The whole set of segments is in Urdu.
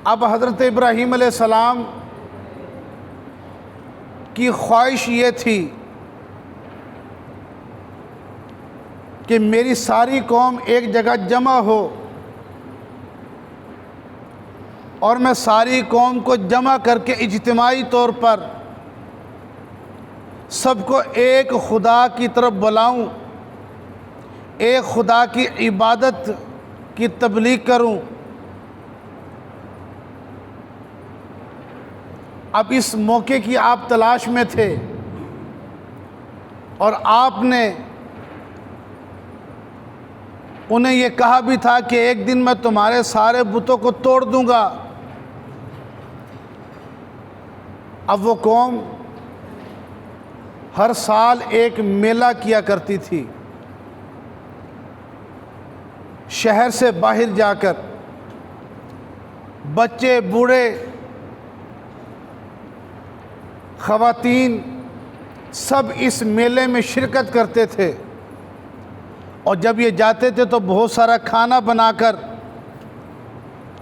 اب حضرت ابراہیم علیہ السلام کی خواہش یہ تھی کہ میری ساری قوم ایک جگہ جمع ہو اور میں ساری قوم کو جمع کر کے اجتماعی طور پر سب کو ایک خدا کی طرف بلاؤں، ایک خدا کی عبادت کی تبلیغ کروں۔ اب اس موقع کی آپ تلاش میں تھے اور آپ نے انہیں یہ کہا بھی تھا کہ ایک دن میں تمہارے سارے بتوں کو توڑ دوں گا۔ اب وہ قوم ہر سال ایک میلہ کیا کرتی تھی، شہر سے باہر جا کر بچے، بوڑھے، خواتین سب اس میلے میں شرکت کرتے تھے، اور جب یہ جاتے تھے تو بہت سارا کھانا بنا کر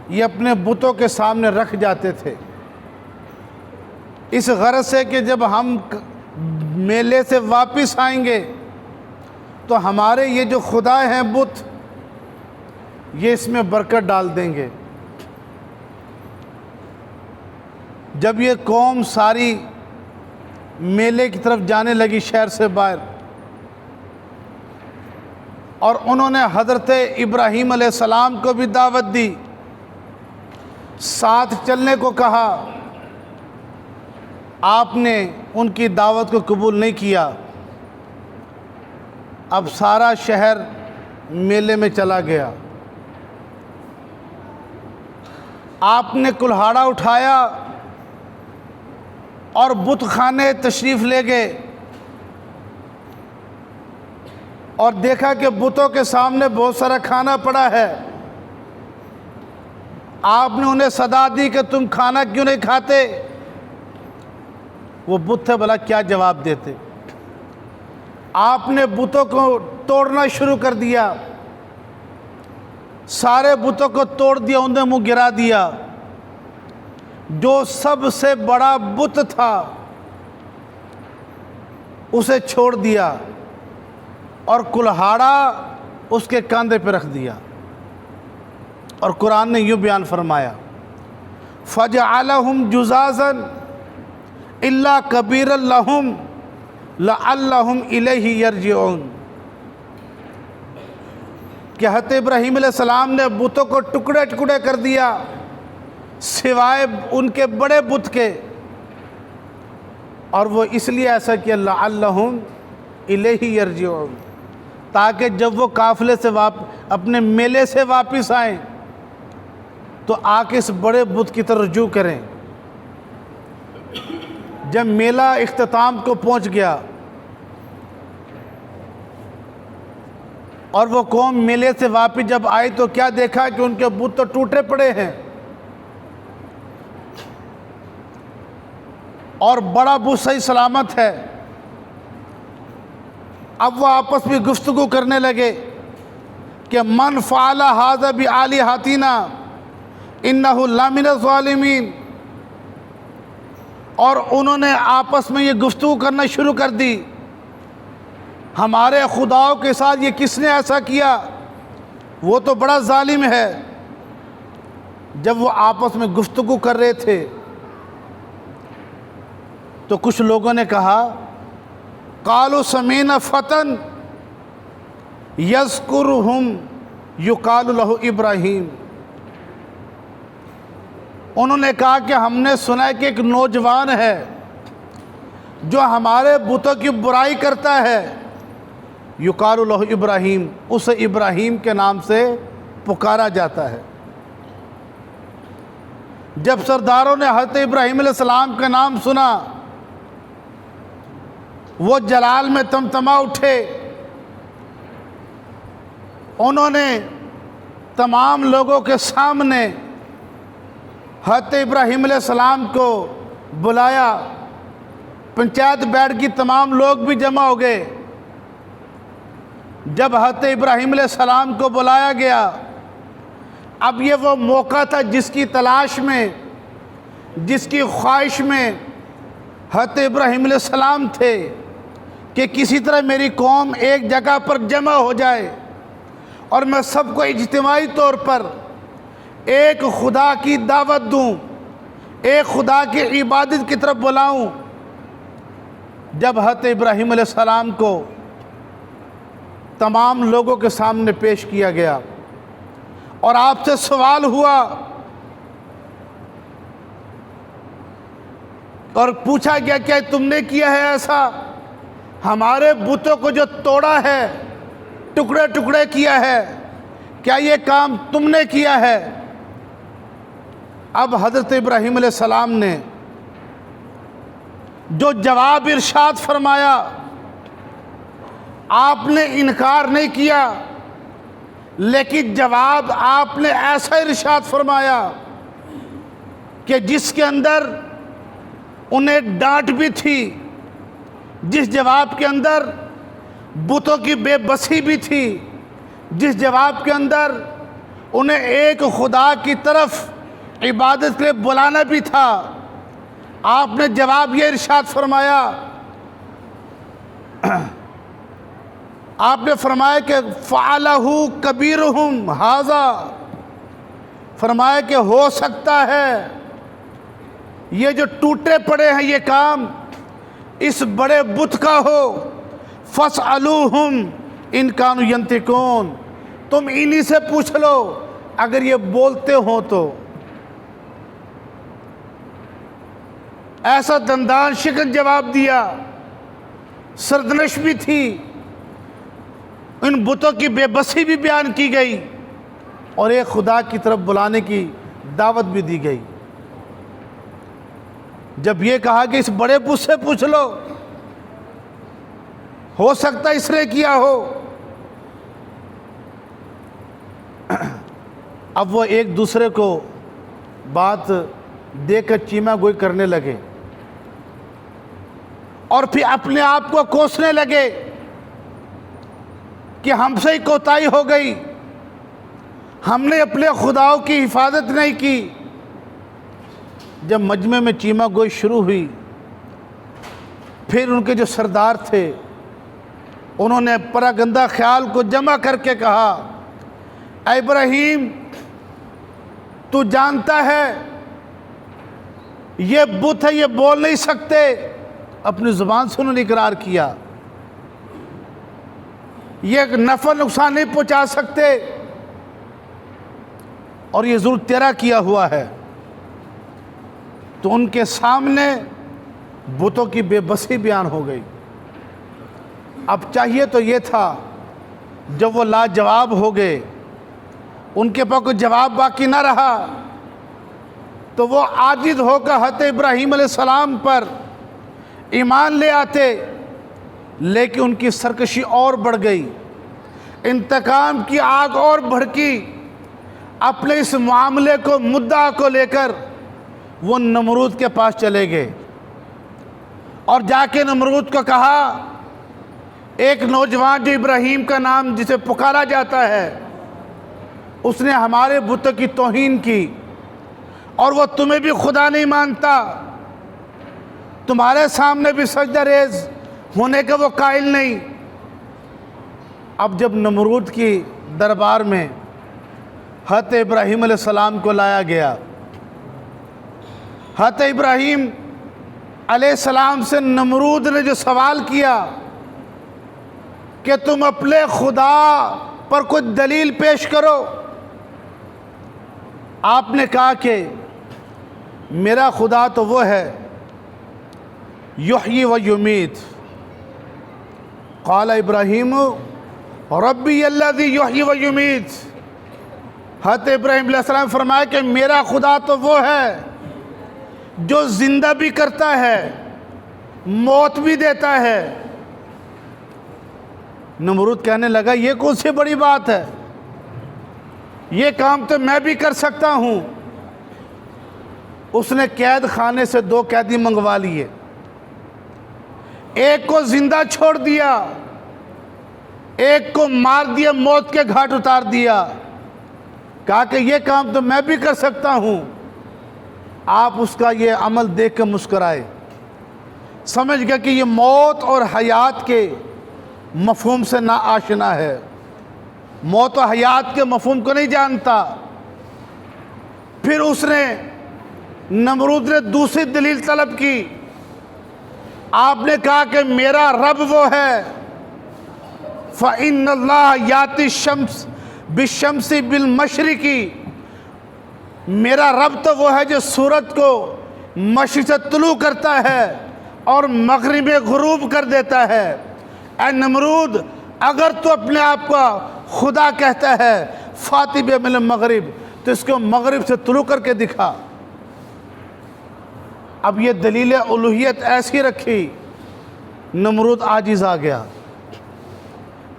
یہ اپنے بتوں کے سامنے رکھ جاتے تھے، اس غرض سے کہ جب ہم میلے سے واپس آئیں گے تو ہمارے یہ جو خدا ہیں بت، یہ اس میں برکت ڈال دیں گے۔ جب یہ قوم ساری میلے کی طرف جانے لگی شہر سے باہر، اور انہوں نے حضرت ابراہیم علیہ السلام کو بھی دعوت دی، ساتھ چلنے کو کہا، آپ نے ان کی دعوت کو قبول نہیں کیا۔ اب سارا شہر میلے میں چلا گیا، آپ نے کلہاڑا اٹھایا اور بت خانے تشریف لے گئے اور دیکھا کہ بتوں کے سامنے بہت سارا کھانا پڑا ہے۔ آپ نے انہیں صدا دی کہ تم کھانا کیوں نہیں کھاتے؟ وہ بت تھے، بھلا کیا جواب دیتے؟ آپ نے بتوں کو توڑنا شروع کر دیا، سارے بتوں کو توڑ دیا، انہیں منہ گرا دیا۔ جو سب سے بڑا بت تھا اسے چھوڑ دیا اور کلہاڑا اس کے کاندھے پہ رکھ دیا، اور قرآن نے یوں بیان فرمایا، فَجَعَلَهُمْ جُزَازًا إِلَّا كَبِيرًا لَهُمْ لَعَلَّهُمْ إِلَيْهِ يَرْجِعُونَ، کہ حضرت ابراہیم علیہ السلام نے بتوں کو ٹکڑے ٹکڑے کر دیا سوائے ان کے بڑے بت کے، اور وہ اس لیے ایسا کیا لَعَلَّهُمْ إِلَيْهِ يَرْجِعُونَ، تاکہ جب وہ قافلے سے اپنے میلے سے واپس آئیں تو آ کے اس بڑے بت کی طرف رجوع کریں۔ جب میلہ اختتام کو پہنچ گیا اور وہ قوم میلے سے واپس جب آئی تو کیا دیکھا کہ ان کے بت تو ٹوٹے پڑے ہیں، اور بڑا بت صحیح سلامت ہے۔ اب وہ آپس میں گفتگو کرنے لگے کہ من فعل ھذا بآلہتنا انہ لمن الظالمین، اور انہوں نے آپس میں یہ گفتگو کرنا شروع کر دی، ہمارے خداؤں کے ساتھ یہ کس نے ایسا کیا، وہ تو بڑا ظالم ہے۔ جب وہ آپس میں گفتگو کر رہے تھے تو کچھ لوگوں نے کہا، قالوا سمیعنا فتى یذکرہم یقال لہ ابراہیم، انہوں نے کہا کہ ہم نے سنا ہے کہ ایک نوجوان ہے جو ہمارے بتوں کی برائی کرتا ہے، یقال لہ ابراہیم، اسے ابراہیم کے نام سے پکارا جاتا ہے۔ جب سرداروں نے حضرت ابراہیم علیہ السلام کا نام سنا وہ جلال میں تمتما اٹھے، انہوں نے تمام لوگوں کے سامنے حضرت ابراہیم علیہ السلام کو بلایا، پنچایت بیٹھ کی، تمام لوگ بھی جمع ہو گئے۔ جب حضرت ابراہیم علیہ السلام کو بلایا گیا اب یہ وہ موقع تھا جس کی تلاش میں، جس کی خواہش میں حضرت ابراہیم علیہ السلام تھے کہ کسی طرح میری قوم ایک جگہ پر جمع ہو جائے اور میں سب کو اجتماعی طور پر ایک خدا کی دعوت دوں، ایک خدا کی عبادت کی طرف بلاؤں۔ جب حضرت ابراہیم علیہ السلام کو تمام لوگوں کے سامنے پیش کیا گیا اور آپ سے سوال ہوا اور پوچھا گیا کیا تم نے کیا ہے ایسا؟ ہمارے بتوں کو جو توڑا ہے، ٹکڑے ٹکڑے کیا ہے، کیا یہ کام تم نے کیا ہے؟ اب حضرت ابراہیم علیہ السلام نے جو جواب ارشاد فرمایا، آپ نے انکار نہیں کیا، لیکن جواب آپ نے ایسا ارشاد فرمایا کہ جس کے اندر انہیں ڈانٹ بھی تھی، جس جواب کے اندر بتوں کی بے بسی بھی تھی، جس جواب کے اندر انہیں ایک خدا کی طرف عبادت کے لیے بلانا بھی تھا، آپ نے جواب یہ ارشاد فرمایا، آپ نے فرمایا کہ فَعَلَهُ كَبِيرُهُمْ هَذَا، فرمایا کہ ہو سکتا ہے یہ جو ٹوٹے پڑے ہیں یہ کام اس بڑے بت کا ہو، فَاسْأَلُوهُمْ إِنْ كَانُوا يَنْطِقُونَ، تم انہی سے پوچھ لو اگر یہ بولتے ہوں تو۔ ایسا دندان شکن جواب دیا، سردنش بھی تھی، ان بتوں کی بے بسی بھی بیان کی گئی اور ایک خدا کی طرف بلانے کی دعوت بھی دی گئی۔ جب یہ کہا کہ اس بڑے بت سے پوچھ لو، ہو سکتا اس نے کیا ہو، اب وہ ایک دوسرے کو بات دے کر چیما گوئی کرنے لگے اور پھر اپنے آپ کو کوسنے لگے کہ ہم سے ہی کوتاہی ہو گئی، ہم نے اپنے خداؤں کی حفاظت نہیں کی۔ جب مجمع میں چیما گوئی شروع ہوئی، پھر ان کے جو سردار تھے انہوں نے پراگندہ خیال کو جمع کر کے کہا، اے ابراہیم تو جانتا ہے یہ بت ہے، یہ بول نہیں سکتے، اپنی زبان سے انہوں نے اقرار کیا، یہ نفع نقصان نہیں پہنچا سکتے اور یہ ضرور تیرا کیا ہوا ہے۔ تو ان کے سامنے بتوں کی بے بسی بیان ہو گئی۔ اب چاہیے تو یہ تھا جب وہ لاجواب ہو گئے، ان کے پاس کوئی جواب باقی نہ رہا، تو وہ عاجز ہو کر حضرت ابراہیم علیہ السلام پر ایمان لے آتے، لیکن ان کی سرکشی اور بڑھ گئی، انتقام کی آگ اور بھڑکی۔ اپنے اس معاملے کو مدعا کو لے کر وہ نمرود کے پاس چلے گئے اور جا کے نمرود کو کہا، ایک نوجوان جو ابراہیم کا نام جسے پکارا جاتا ہے، اس نے ہمارے بتوں کی توہین کی اور وہ تمہیں بھی خدا نہیں مانتا، تمہارے سامنے بھی سجدہ ریز ہونے کا وہ قائل نہیں۔ اب جب نمرود کی دربار میں حضرت ابراہیم علیہ السلام کو لایا گیا، حضرت ابراہیم علیہ السلام سے نمرود نے جو سوال کیا کہ تم اپنے خدا پر کوئی دلیل پیش کرو، آپ نے کہا کہ میرا خدا تو وہ ہے یحیی و یمیت۔ قال ابراہیم ربی الذی یحیی و یمیت، حضرت ابراہیم علیہ السلام فرمایا کہ میرا خدا تو وہ ہے جو زندہ بھی کرتا ہے، موت بھی دیتا ہے۔ نمرود کہنے لگا یہ کون سی بڑی بات ہے، یہ کام تو میں بھی کر سکتا ہوں۔ اس نے قید خانے سے 2 قیدی منگوا لیے، ایک کو زندہ چھوڑ دیا، ایک کو مار دیا، موت کے گھاٹ اتار دیا۔ کہا کہ یہ کام تو میں بھی کر سکتا ہوں۔ آپ اس کا یہ عمل دیکھ کے مسکرائے، سمجھ گیا کہ یہ موت اور حیات کے مفہوم سے نا آشنا ہے، موت و حیات کے مفہوم کو نہیں جانتا۔ پھر اس نے نمرود نے دوسری دلیل طلب کی۔ آپ نے کہا کہ میرا رب وہ ہے، فَإِنَّ اللَّهَ يَأْتِي الشَّمْسَ بِالشَّمْسِ بِالْمَشْرِقِ، میرا رب تو وہ ہے جو سورج کو مشرق سے طلوع کرتا ہے اور مغرب میں غروب کر دیتا ہے۔ اے نمرود، اگر تو اپنے آپ کو خدا کہتا ہے فاتح من المغرب، تو اس کو مغرب سے طلوع کر کے دکھا۔ اب یہ دلیل الوہیت ایسی رکھی، نمرود عاجز آ گیا۔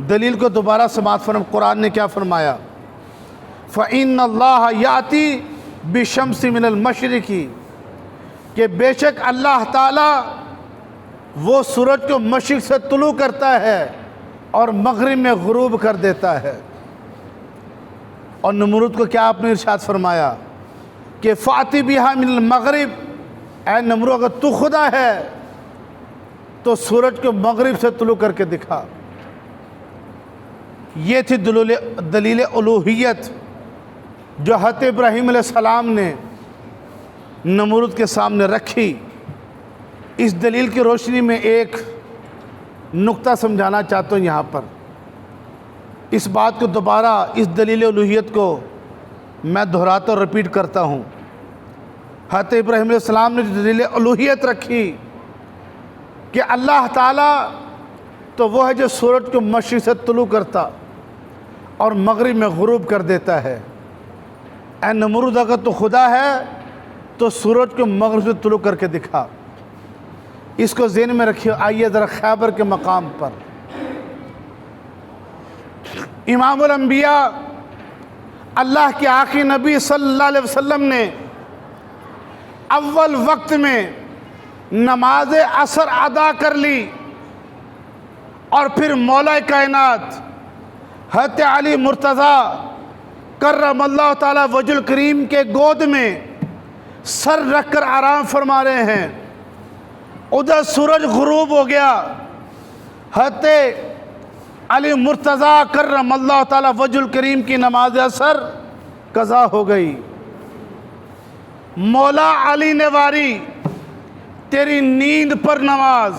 دلیل کو دوبارہ سماعت فرم، قرآن نے کیا فرمایا؟ فَإِنَّ اللَّهَ يَأْتِي بِالشَّمْسِ مِنَ الْمَشْرِقِ، کہ بے شک اللہ تعالیٰ وہ سورج کو مشرق سے طلوع کرتا ہے اور مغرب میں غروب کر دیتا ہے۔ اور نمرود کو کیا آپ نے ارشاد فرمایا کہ فَأْتِ بِهَا مِنَ الْمَغْرِبِ، اے نمرود اگر تو خدا ہے تو سورج کو مغرب سے طلوع کر کے دکھا۔ یہ تھی دلیل الوہیت جو حضرت ابراہیم علیہ السلام نے نمرود کے سامنے رکھی۔ اس دلیل کی روشنی میں ایک نقطہ سمجھانا چاہتا ہوں یہاں پر۔ اس بات کو دوبارہ، اس دلیل الوہیت کو میں دہراتا اور رپیٹ کرتا ہوں۔ حضرت ابراہیم علیہ السلام نے جو دلیل الوہیت رکھی کہ اللہ تعالیٰ تو وہ ہے جو سورج کو مشرق سے طلوع کرتا اور مغرب میں غروب کر دیتا ہے۔ اے نمرود، اگر تو خدا ہے تو سورج کو مغرب سے طلوع کر کے دکھا۔ اس کو ذہن میں رکھیے۔ آئیے ذرا خیبر کے مقام پر۔ امام الانبیاء اللہ کے آخری نبی صلی اللہ علیہ وسلم نے اول وقت میں نماز عصر ادا کر لی، اور پھر مولا کائنات حضرت علی مرتضیٰ کرم اللہ تعالی وجہ الکریم کے گود میں سر رکھ کر آرام فرما رہے ہیں۔ ادھر سورج غروب ہو گیا، حضرت علی مرتضیٰ کرم اللہ تعالی وجہ الکریم کی نماز عصر قضا ہو گئی۔ مولا علی نے واری تیری نیند پر نماز،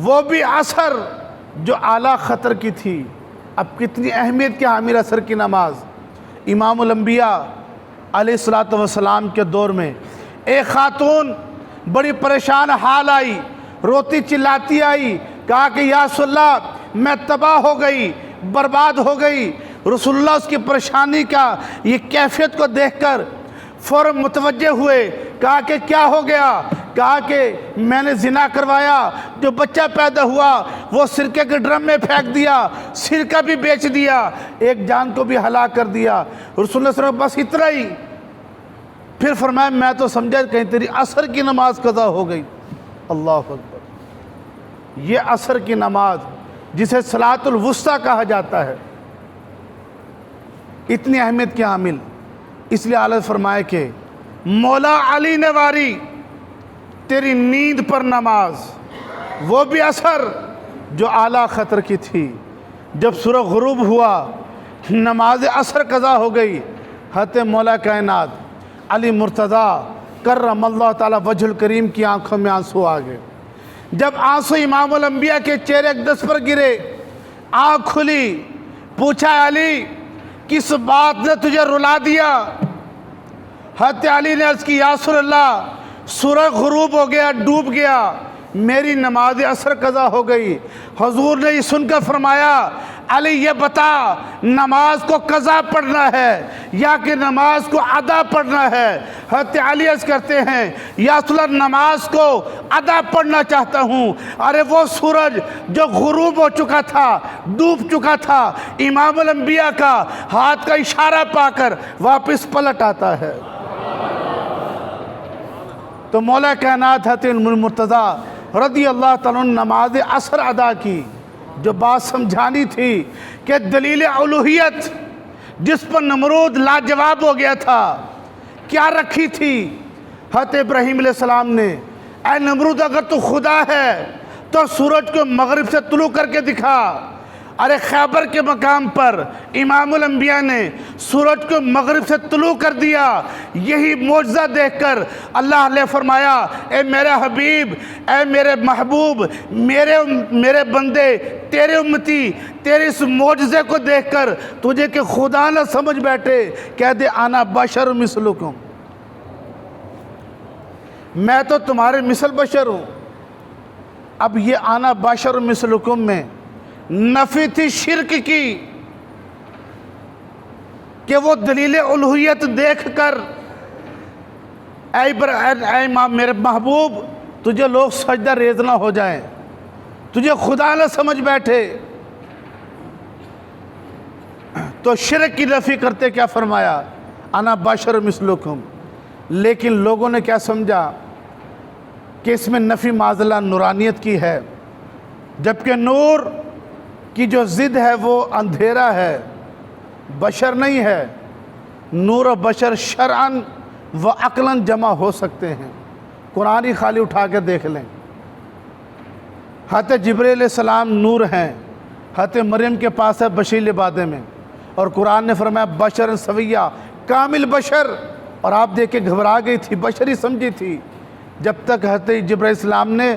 وہ بھی عصر جو اعلیٰ خطر کی تھی۔ اب کتنی اہمیت کی حامل عصر کی نماز۔ امام الانبیاء علیہ السلام کے دور میں ایک خاتون بڑی پریشان حال آئی، روتی چلاتی آئی، کہا کہ یا رسول اللہ میں تباہ ہو گئی، برباد ہو گئی۔ رسول اللہ اس کی پریشانی کا یہ کیفیت کو دیکھ کر فوراً متوجہ ہوئے، کہا کہ کیا ہو گیا؟ کہا کہ میں نے زنا کروایا، جو بچہ پیدا ہوا وہ سرکے کے ڈرم میں پھینک دیا، سرکہ بھی بیچ دیا، ایک جان کو بھی ہلاک کر دیا۔ رسول اللہ صلی اللہ علیہ وسلم بس اتنا ہی۔ پھر فرمایا میں تو سمجھا کہیں تیری عصر کی نماز قضا ہو گئی۔ اللہ اکبر۔ یہ عصر کی نماز جسے صلاۃ الوسطیٰ کہا جاتا ہے، اتنی اہمیت کی حامل۔ اس لیے اعلیٰ فرمائے کہ مولا علی نے واری تیری نیند پر نماز، وہ بھی عصر جو اعلیٰ خطر کی تھی۔ جب سورج غروب ہوا، نماز عصر قضا ہو گئی، حضرت مولا کائنات علی مرتضیٰ کرم اللہ تعالی وجہ الکریم کی آنکھوں میں آنسو آ گئے۔ جب آنسو امام الانبیاء کے چہرے اقدس پر گرے، آنکھ کھلی، پوچھا علی کس بات نے تجھے رلا دیا؟ حضرت علی نے عرض کی یا رسول اللہ سورج غروب ہو گیا، ڈوب گیا، میری نماز عصر قضا ہو گئی۔ حضور نے یہ سن کر فرمایا علی یہ بتا نماز کو قضا پڑھنا ہے یا کہ نماز کو ادا پڑھنا ہے؟ حضرت علی عرض کرتے ہیں یا رسول اللہ نماز کو ادا پڑھنا چاہتا ہوں۔ ارے وہ سورج جو غروب ہو چکا تھا، ڈوب چکا تھا، امام الانبیاء کا ہاتھ کا اشارہ پا کر واپس پلٹ آتا ہے۔ تو مولا کائنات حضرت مرتضیٰ رضی اللہ تعالیٰ عنہ نماز عصر ادا کی۔ جو بات سمجھانی تھی کہ دلیل الوہیت جس پر نمرود لاجواب ہو گیا تھا، کیا رکھی تھی حضرت ابراہیم علیہ السلام نے؟ اے نمرود، اگر تو خدا ہے تو سورج کو مغرب سے طلوع کر کے دکھا۔ ارے خیبر کے مقام پر امام الانبیاء نے سورج کو مغرب سے طلوع کر دیا۔ یہی معجزہ دیکھ کر اللہ نے فرمایا، اے میرے حبیب، اے میرے محبوب، میرے بندے، تیرے امتی، تیرے اس معجزے کو دیکھ کر تجھے کہ خدا نہ سمجھ بیٹھے، کہہ دے انا بشر مثلکم، میں تو تمہارے مثل بشر ہوں۔ اب یہ انا بشر مثلکم میں نفی تھی شرک کی، کہ وہ دلیل الوہیت دیکھ کر اے امام میرے محبوب، تجھے لوگ سجدہ ریز نہ ہو جائیں، تجھے خدا نہ سمجھ بیٹھے۔ تو شرک کی نفی کرتے کیا فرمایا؟ انا بشر مثلکم۔ لیکن لوگوں نے کیا سمجھا کہ اس میں نفی معاذ اللہ نورانیت کی ہے، جبکہ نور کی جو ضد ہے وہ اندھیرا ہے، بشر نہیں ہے۔ نور و بشر شرعاً و عقلاً جمع ہو سکتے ہیں، قرآن ہی خالی اٹھا کے دیکھ لیں۔ حضرت جبریل علیہ السلام نور ہیں، حضرت مریم کے پاس ہے بشیل بادے میں، اور قرآن نے فرمایا بشر سویہ، کامل بشر، اور آپ دیکھ کے گھبرا گئی تھی، بشر ہی سمجھی تھی، جب تک حضرت جبریل علیہ السلام نے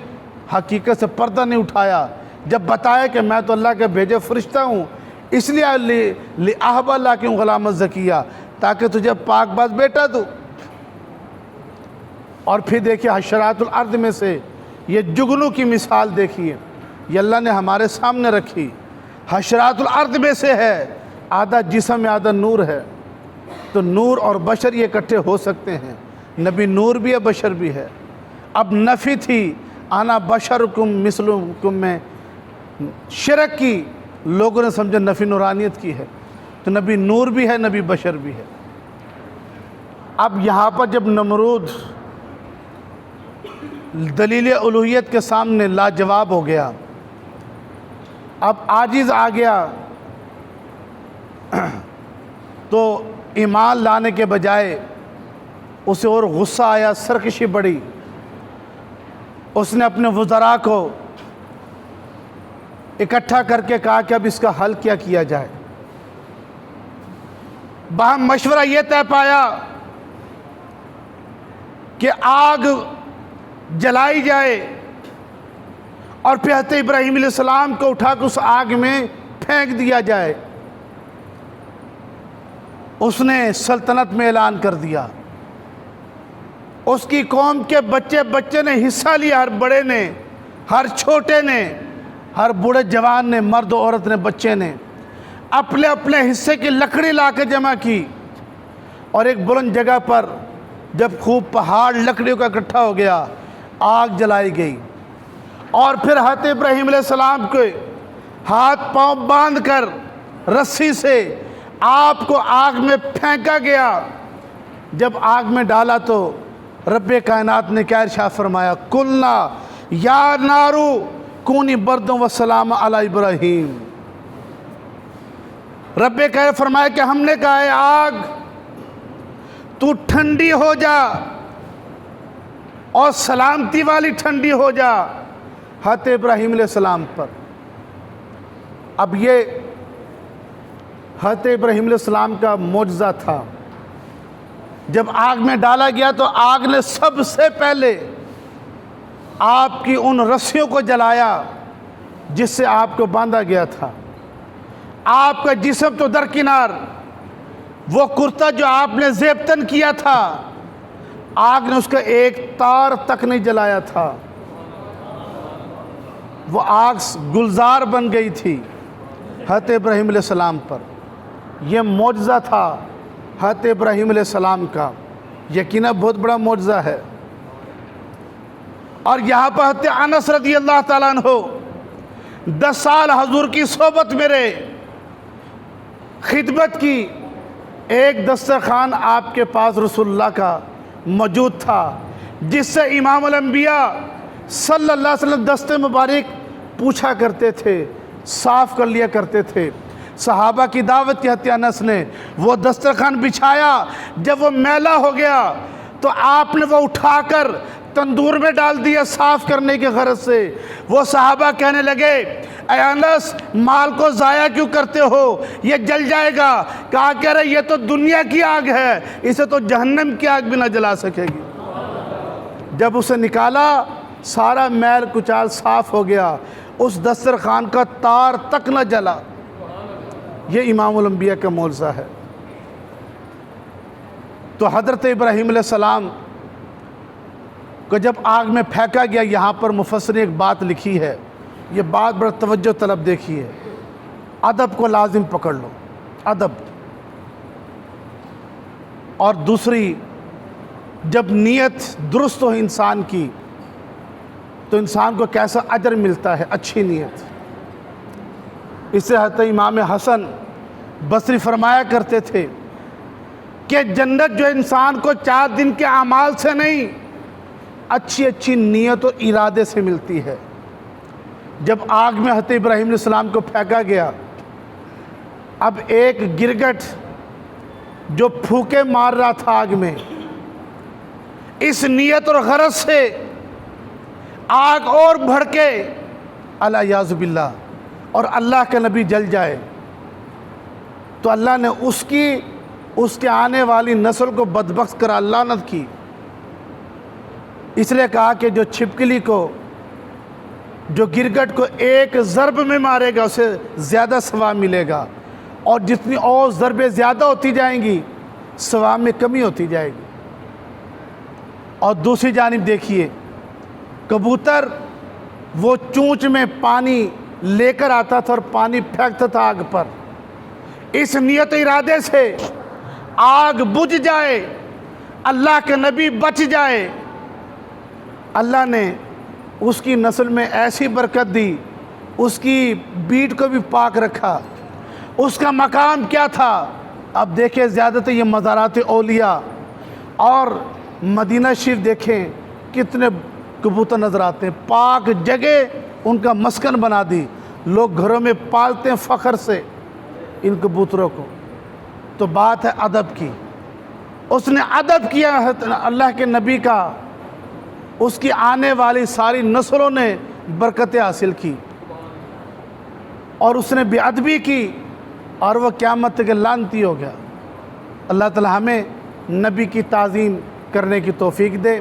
حقیقت سے پردہ نہیں اٹھایا، جب بتایا کہ میں تو اللہ کے بھیجے فرشتہ ہوں، اس لیے لِأَحْبَ اللہ کیوں غلام زکیہ، تاکہ تجھے پاک باز بیٹا دو۔ اور پھر دیکھیے حشرات الارض میں سے یہ جگنو کی مثال دیکھیے، یہ اللہ نے ہمارے سامنے رکھی، حشرات الارض میں سے ہے، آدھا جسم میں آدھا نور ہے، تو نور اور بشر یہ اکٹھے ہو سکتے ہیں، نبی نور بھی ہے بشر بھی ہے۔ اب نفی تھی انا بشرکم مثلکم میں شرک کی، لوگوں نے سمجھا نفی نورانیت کی ہے، تو نبی نور بھی ہے نبی بشر بھی ہے۔ اب یہاں پر جب نمرود دلیل الوہیت کے سامنے لاجواب ہو گیا، اب عاجز آ گیا، تو ایمان لانے کے بجائے اسے اور غصہ آیا، سرکشی بڑھی، اس نے اپنے وزراء کو اکٹھا کر کے کہا کہ اب اس کا حل کیا کیا جائے۔ باہم مشورہ یہ طے پایا کہ آگ جلائی جائے اور پھر حضرت ابراہیم علیہ السلام کو اٹھا کے اس آگ میں پھینک دیا جائے۔ اس نے سلطنت میں اعلان کر دیا، اس کی قوم کے بچے نے حصہ لیا، ہر بڑے نے، ہر چھوٹے نے، ہر بوڑھے جوان نے، مرد و عورت نے، بچے نے اپنے اپنے حصے کی لکڑی لا کے جمع کی، اور ایک بلند جگہ پر جب خوب پہاڑ لکڑیوں کا اکٹھا ہو گیا، آگ جلائی گئی، اور پھر حضرت ابراہیم علیہ السلام کو ہاتھ پاؤں باندھ کر رسی سے آپ کو آگ میں پھینکا گیا۔ جب آگ میں ڈالا تو رب کائنات نے کیا ارشاد فرمایا؟ قلنا یا نارو کونی بردوں وسلام علی ابراہیم۔ رب کائنات فرمایا کہ ہم نے کہا ہے آگ تو ٹھنڈی ہو جا اور سلامتی والی ٹھنڈی ہو جا حضرت ابراہیم علیہ السلام پر۔ اب یہ حضرت ابراہیم علیہ السلام کا معجزہ تھا، جب آگ میں ڈالا گیا تو آگ نے سب سے پہلے آپ کی ان رسیوں کو جلایا جس سے آپ کو باندھا گیا تھا۔ آپ کا جسم تو درکنار، وہ کرتا جو آپ نے زیبتن کیا تھا، آگ نے اس کا ایک تار تک نہیں جلایا تھا، وہ آگ گلزار بن گئی تھی حضرت ابراہیم علیہ السلام پر۔ یہ معجزہ تھا حضرت ابراہیم علیہ السلام کا، یقیناً بہت بڑا معجزہ ہے۔ اور یہاں پر حضرت انس رضی اللہ تعالیٰ عنہ 10 سال حضور کی صحبت میں رہے، خدمت کی۔ ایک دسترخوان آپ کے پاس رسول اللہ کا موجود تھا، جس سے امام الانبیاء صلی اللہ علیہ وسلم دست مبارک پوچھا کرتے تھے، صاف کر لیا کرتے تھے۔ صحابہ کی دعوت کی حتیٰ انس نے وہ دسترخوان بچھایا، جب وہ میلا ہو گیا تو آپ نے وہ اٹھا کر تندور میں ڈال دیا صاف کرنے کی غرض سے۔ وہ صحابہ کہنے لگے اے انس مال کو ضائع کیوں کرتے ہو، یہ جل جائے گا۔ کہا کہہ رہے یہ تو دنیا کی آگ ہے، اسے تو جہنم کی آگ بھی نہ جلا سکے گی۔ جب اسے نکالا سارا میل کچال صاف ہو گیا، اس دسترخوان کا تار تک نہ جلا۔ یہ امام الانبیاء کا معجزہ ہے۔ تو حضرت ابراہیم علیہ السلام کو جب آگ میں پھینکا گیا، یہاں پر مفسر نے ایک بات لکھی ہے، یہ بات بڑا توجہ طلب دیکھیے، ادب کو لازم پکڑ لو، ادب۔ اور دوسری، جب نیت درست ہو انسان کی تو انسان کو کیسا اجر ملتا ہے، اچھی نیت۔ اس سے حضرت امام حسن بصری فرمایا کرتے تھے کہ جنت جو انسان کو 4 دن کے اعمال سے نہیں، اچھی اچھی نیت و ارادے سے ملتی ہے۔ جب آگ میں حضرت ابراہیم علیہ السلام کو پھینکا گیا، اب ایک گرگٹ جو پھونکے مار رہا تھا آگ میں، اس نیت اور غرض سے آگ اور بھڑکے الیاذ باللہ اور اللہ کے نبی جل جائے، تو اللہ نے اس کے آنے والی نسل کو بدبخت کرا لعنت کی۔ اس لیے کہا کہ جو چھپکلی کو، جو گرگٹ کو ایک ضرب میں مارے گا اسے زیادہ ثواب ملے گا، اور جتنی اور ضربیں زیادہ ہوتی جائیں گی ثواب میں کمی ہوتی جائے گی۔ اور دوسری جانب دیکھیے، کبوتر وہ چونچ میں پانی لے کر آتا تھا اور پانی پھینکتا تھا آگ پر، اس نیت و ارادے سے آگ بجھ جائے، اللہ کے نبی بچ جائے، اللہ نے اس کی نسل میں ایسی برکت دی، اس کی بیٹ کو بھی پاک رکھا۔ اس کا مقام کیا تھا؟ اب دیکھیں زیادہ تر یہ مزارات اولیاء اور مدینہ شریف دیکھیں کتنے کبوتر نظر آتے ہیں، پاک جگہ ان کا مسکن بنا دی، لوگ گھروں میں پالتے ہیں فخر سے ان کبوتروں کو۔ تو بات ہے ادب کی، اس نے ادب کیا اللہ کے نبی کا، اس کی آنے والی ساری نسلوں نے برکتیں حاصل کی، اور اس نے بے ادبی کی اور وہ قیامت تک لعنتی ہو گیا۔ اللہ تعالی ہمیں نبی کی تعظیم کرنے کی توفیق دے۔